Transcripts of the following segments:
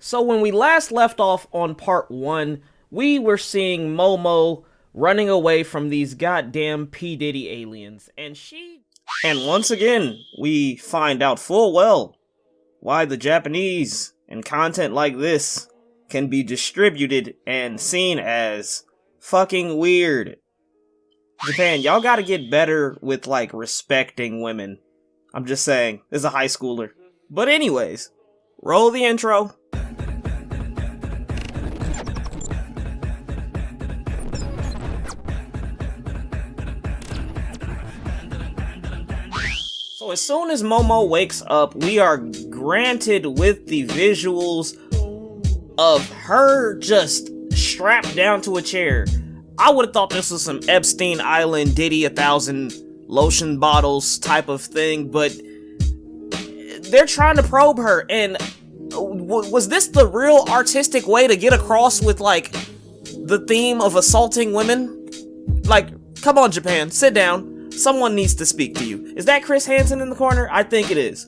So when we last left off on part 1, we were seeing Momo running away from these goddamn P. Diddy aliens, and once again, we find out full well why the Japanese and content like this can be distributed and seen as fucking weird. Japan, y'all gotta get better with, like, respecting women. I'm just saying, this is a high schooler. But anyways, roll the intro. So as soon as Momo wakes up, we are granted with the visuals of her just strapped down to a chair. I would have thought this was some Epstein Island Diddy 1,000 lotion bottles type of thing, but they're trying to probe her, and was this the real artistic way to get across with, like, the theme of assaulting women? Like, come on, Japan, sit down. Someone needs to speak to you. Is that Chris Hansen in the corner? I think it is.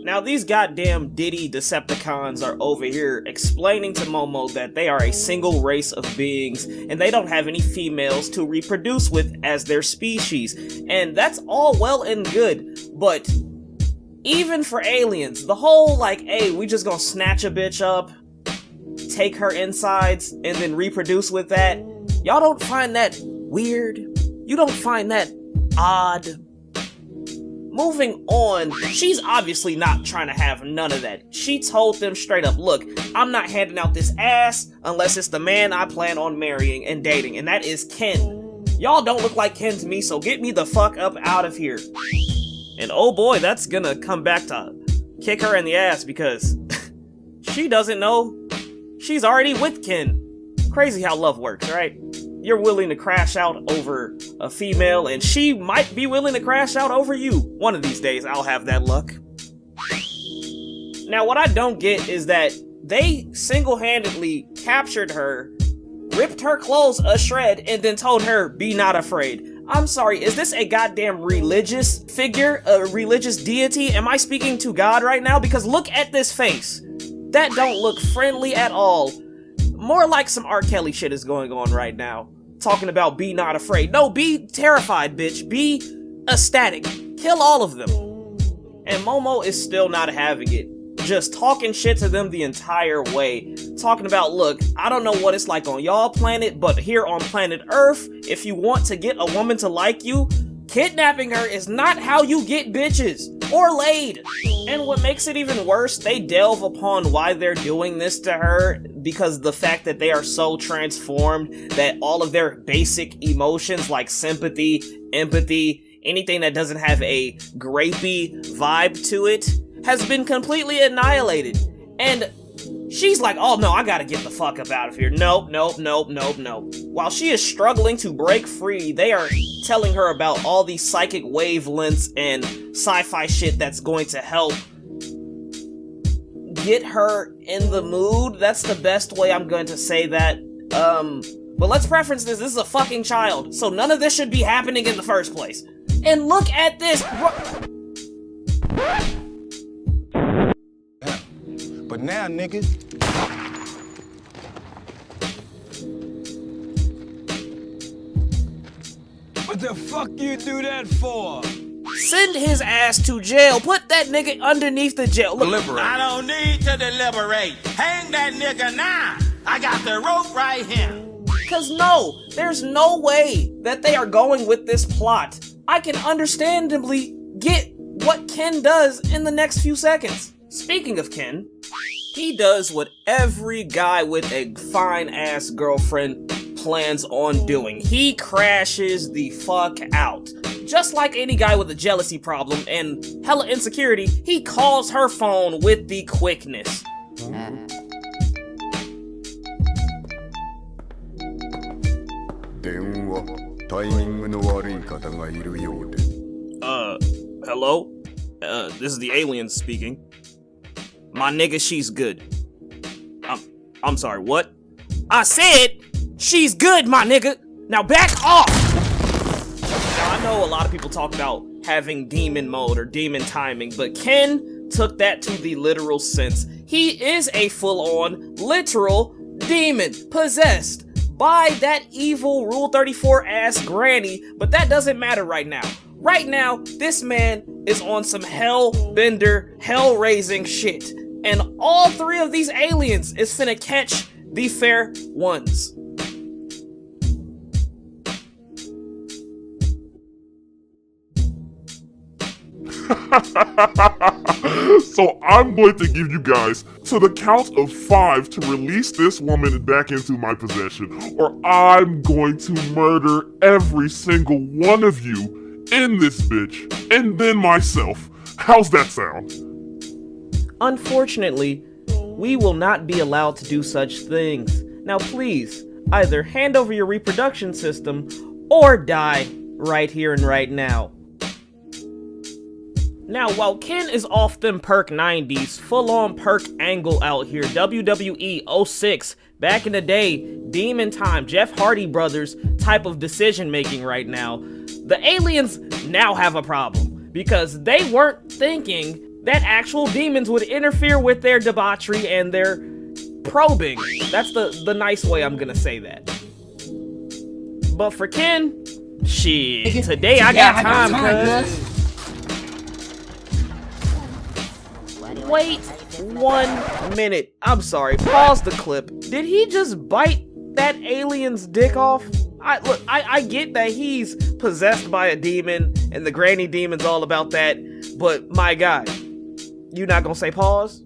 Now, these goddamn Diddy Decepticons are over here explaining to Momo that they are a single race of beings, and they don't have any females to reproduce with as their species. And that's all well and good, but even for aliens, the whole, like, hey, we just gonna snatch a bitch up, take her insides, and then reproduce with that, y'all don't find that weird? You don't find that odd? Moving on, she's obviously not trying to have none of that. She told them straight up, look, I'm not handing out this ass unless it's the man I plan on marrying and dating, and that is Ken. Y'all don't look like Ken to me, so get me the fuck up out of here. And oh boy, that's gonna come back to kick her in the ass, because she doesn't know she's already with Ken. Crazy how love works, right? You're willing to crash out over a female, and she might be willing to crash out over you. One of these days, I'll have that luck. Now, what I don't get is that they single-handedly captured her, ripped her clothes a shred, and then told her, be not afraid. I'm sorry, is this a goddamn religious figure? A religious deity? Am I speaking to God right now? Because look at this face. That don't look friendly at all. More like some R. Kelly shit is going on right now. Talking about be not afraid. No, be terrified, bitch. Be ecstatic. Kill all of them. And Momo is still not having it. Just talking shit to them the entire way. Talking about, look, I don't know what it's like on y'all planet, but here on planet Earth, if you want to get a woman to like you, kidnapping her is not how you get bitches. Or laid. And what makes it even worse, they delve upon why they're doing this to her, because the fact that they are so transformed that all of their basic emotions like sympathy, empathy, anything that doesn't have a grapey vibe to it has been completely annihilated. And she's like, oh no, I gotta get the fuck up out of here. Nope. While she is struggling to break free, they are telling her about all these psychic wavelengths and sci-fi shit that's going to help get her in the mood. That's the best way I'm going to say that. But let's preference this. This is a fucking child, so none of this should be happening in the first place. And look at this. But now, nigga, what the fuck you do that for? Send his ass to jail. Put that nigga underneath the jail. Look, deliberate. I don't need to deliberate. Hang that nigga now. I got the rope right here. Cause no, there's no way that they are going with this plot. I can understandably get what Ken does in the next few seconds. Speaking of Ken, he does what every guy with a fine-ass girlfriend plans on doing. He crashes the fuck out. Just like any guy with a jealousy problem and hella insecurity, he calls her phone with the quickness. Hello? This is the aliens speaking. My nigga, she's good. I'm sorry, what? I said, she's good, my nigga! Now back off! Now, I know a lot of people talk about having demon mode or demon timing, but Ken took that to the literal sense. he is a full-on, literal demon, possessed by that evil Rule 34 ass granny, but that doesn't matter right now. Right now, this man is on some hell-bender, hell-raising shit, and all three of these aliens is finna catch the fair ones. So I'm going to give you guys to the count of 5 to release this woman back into my possession, or I'm going to murder every single one of you in this bitch, and then myself. How's that sound? Unfortunately, we will not be allowed to do such things. Now please, either hand over your reproduction system, or die right here and right now. Now, while Ken is off them perk 90s, full-on perk angle out here, WWE 06, back in the day, Demon Time, Jeff Hardy brothers type of decision making right now, the aliens now have a problem, because they weren't thinking that actual demons would interfere with their debauchery and their probing. That's the nice way I'm gonna say that. But for Ken, shit, today I got time, cuz. Wait 1 minute. I'm sorry. Pause the clip. Did he just bite that alien's dick off? I get that he's possessed by a demon and the granny demon's all about that, but my guy, you not gonna say pause?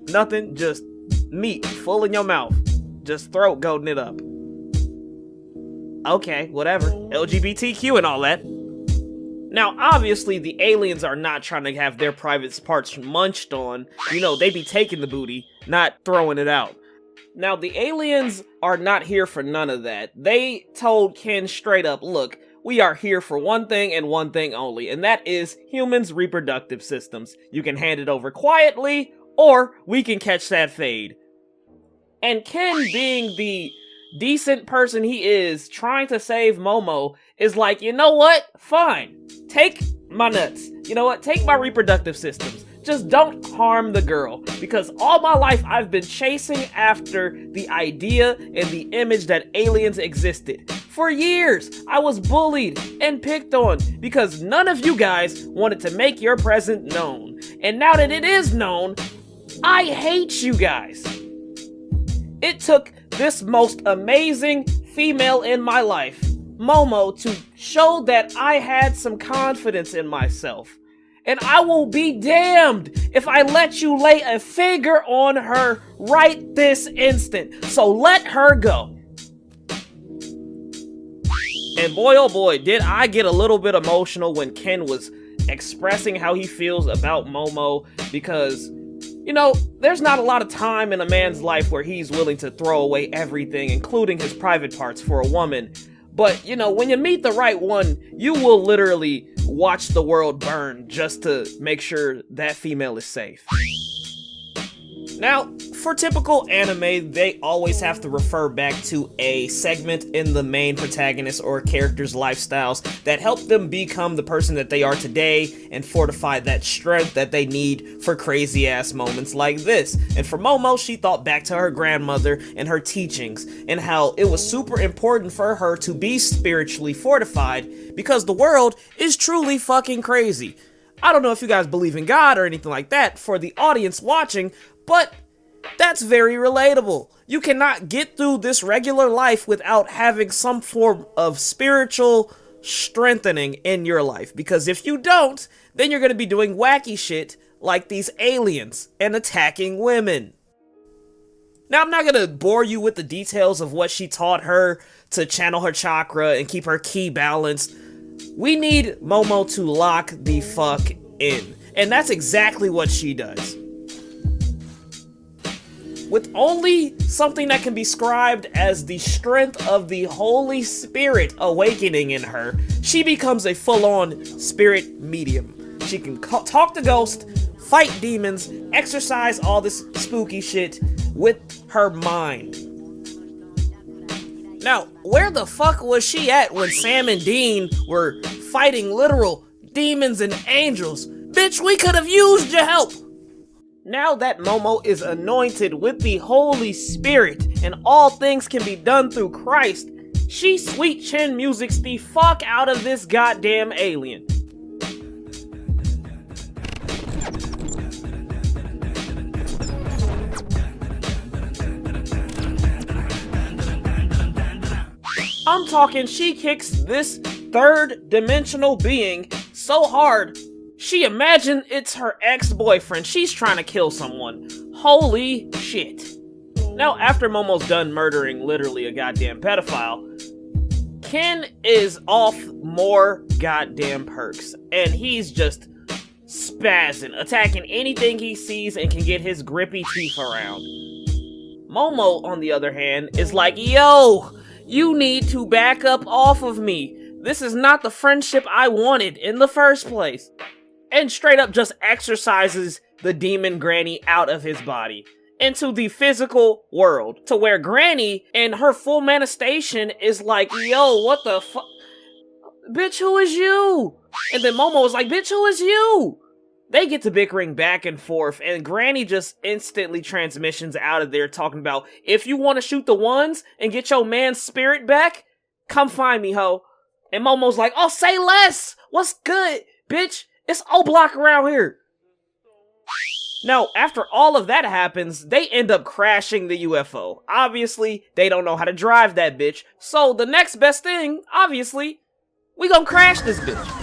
Nothing? Just meat full in your mouth. Just throat goating it up. Okay, whatever. LGBTQ and all that. Now, obviously, the aliens are not trying to have their private parts munched on. You know, they be taking the booty, not throwing it out. Now, the aliens are not here for none of that. They told Ken straight up, look, we are here for one thing and one thing only, and that is humans' reproductive systems. You can hand it over quietly, or we can catch that fade. And Ken, being the decent person he is, trying to save Momo, is like, you know what? Fine. Take my nuts. You know what? Take my reproductive systems. Just don't harm the girl. Because all my life I've been chasing after the idea and the image that aliens existed. For years, I was bullied and picked on because none of you guys wanted to make your present known. And now that it is known, I hate you guys. It took this most amazing female in my life, Momo, to show that I had some confidence in myself. And I will be damned if I let you lay a finger on her right this instant. So let her go. And boy, oh boy, did I get a little bit emotional when Ken was expressing how he feels about Momo, because, you know, there's not a lot of time in a man's life where he's willing to throw away everything, including his private parts, for a woman. But, you know, when you meet the right one, you will literally watch the world burn just to make sure that female is safe. Now, for typical anime, they always have to refer back to a segment in the main protagonist or character's lifestyles that help them become the person that they are today and fortify that strength that they need for crazy ass moments like this. And for Momo, she thought back to her grandmother and her teachings and how it was super important for her to be spiritually fortified because the world is truly fucking crazy. I don't know if you guys believe in God or anything like that for the audience watching, but that's very relatable. You cannot get through this regular life without having some form of spiritual strengthening in your life. Because if you don't, then you're going to be doing wacky shit like these aliens and attacking women. Now, I'm not going to bore you with the details of what she taught her to channel her chakra and keep her ki balanced. We need Momo to lock the fuck in. And that's exactly what she does. With only something that can be described as the strength of the Holy Spirit awakening in her, she becomes a full-on spirit medium. She can talk to ghosts, fight demons, exercise all this spooky shit with her mind. Now, where the fuck was she at when Sam and Dean were fighting literal demons and angels? Bitch, we could have used your help! Now that Momo is anointed with the Holy Spirit and all things can be done through Christ, she sweet chin musics the fuck out of this goddamn alien. I'm talking she kicks this third dimensional being so hard, she imagine it's her ex-boyfriend. She's trying to kill someone. Holy shit. Now, after Momo's done murdering literally a goddamn pedophile, Ken is off more goddamn perks. And he's just spazzing, attacking anything he sees and can get his grippy teeth around. Momo, on the other hand, is like, yo, you need to back up off of me. This is not the friendship I wanted in the first place. And straight up just exorcises the demon Granny out of his body into the physical world, to where Granny in her full manifestation is like, yo, what the fuck? Bitch, who is you? And then Momo is like, bitch, who is you? They get to bickering back and forth, and Granny just instantly transmissions out of there talking about, if you want to shoot the ones and get your man's spirit back, come find me, ho. And Momo's like, oh, say less. What's good, bitch? It's O-Block around here. Now, after all of that happens, they end up crashing the UFO. Obviously, they don't know how to drive that bitch. So the next best thing, obviously, we gonna crash this bitch.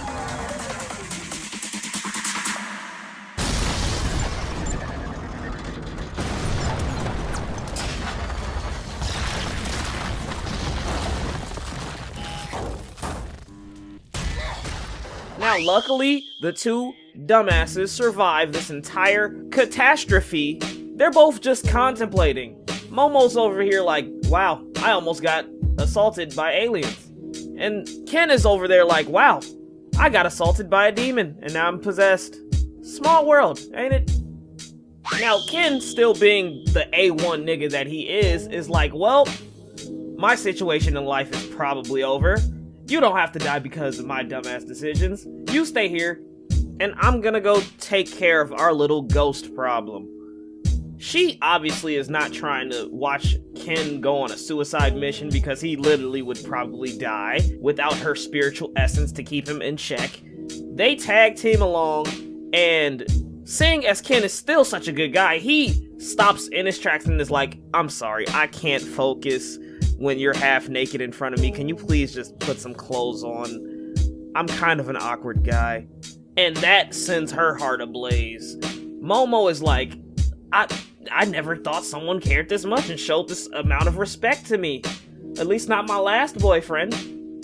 Now, luckily, the two dumbasses survive this entire catastrophe. They're both just contemplating. Momo's over here like, wow, I almost got assaulted by aliens. And Ken is over there like, wow, I got assaulted by a demon, and now I'm possessed. Small world, ain't it? Now, Ken, still being the A1 nigga that he is like, well, my situation in life is probably over. You don't have to die because of my dumbass decisions. You stay here, and I'm gonna go take care of our little ghost problem. She obviously is not trying to watch Ken go on a suicide mission because he literally would probably die without her spiritual essence to keep him in check. They tag team along, and seeing as Ken is still such a good guy, he stops in his tracks and is like, I'm sorry, I can't focus when you're half naked in front of me. Can you please just put some clothes on? I'm kind of an awkward guy. And that sends her heart ablaze. Momo is like, I never thought someone cared this much and showed this amount of respect to me. At least not my last boyfriend.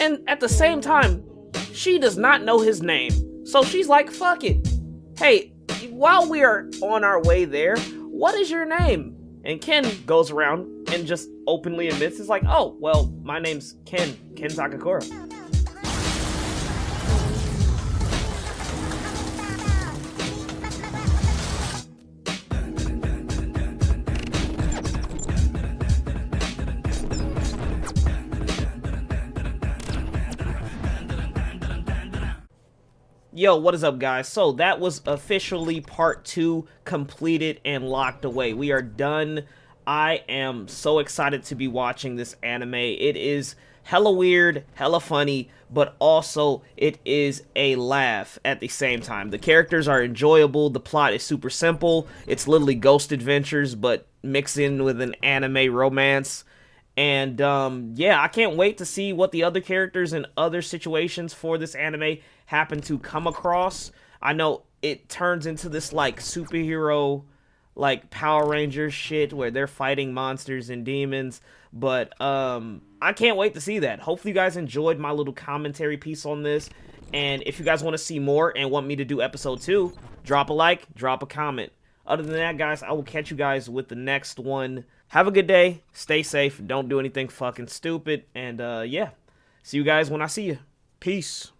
And at the same time, she does not know his name. So she's like, fuck it. Hey, while we are on our way there, what is your name? And Ken goes around and just openly admits, it's like, oh, well, my name's Ken Takakura. Yo, what is up, guys? So that was officially part 2 completed and locked away. We are done. I am so excited to be watching this anime. It is hella weird, hella funny, but also it is a laugh at the same time. The characters are enjoyable. The plot is super simple. It's literally ghost adventures, but mixed in with an anime romance. And yeah, I can't wait to see what the other characters and other situations for this anime happen to come across. I know it turns into this like superhero, like Power Rangers shit where they're fighting monsters and demons, but I can't wait to see that. Hopefully you guys enjoyed my little commentary piece on this, and if you guys want to see more and want me to do episode 2, drop a like, drop a comment. Other than that, guys, I will catch you guys with the next one. Have a good day, stay safe, don't do anything fucking stupid, and yeah, see you guys when I see you. Peace.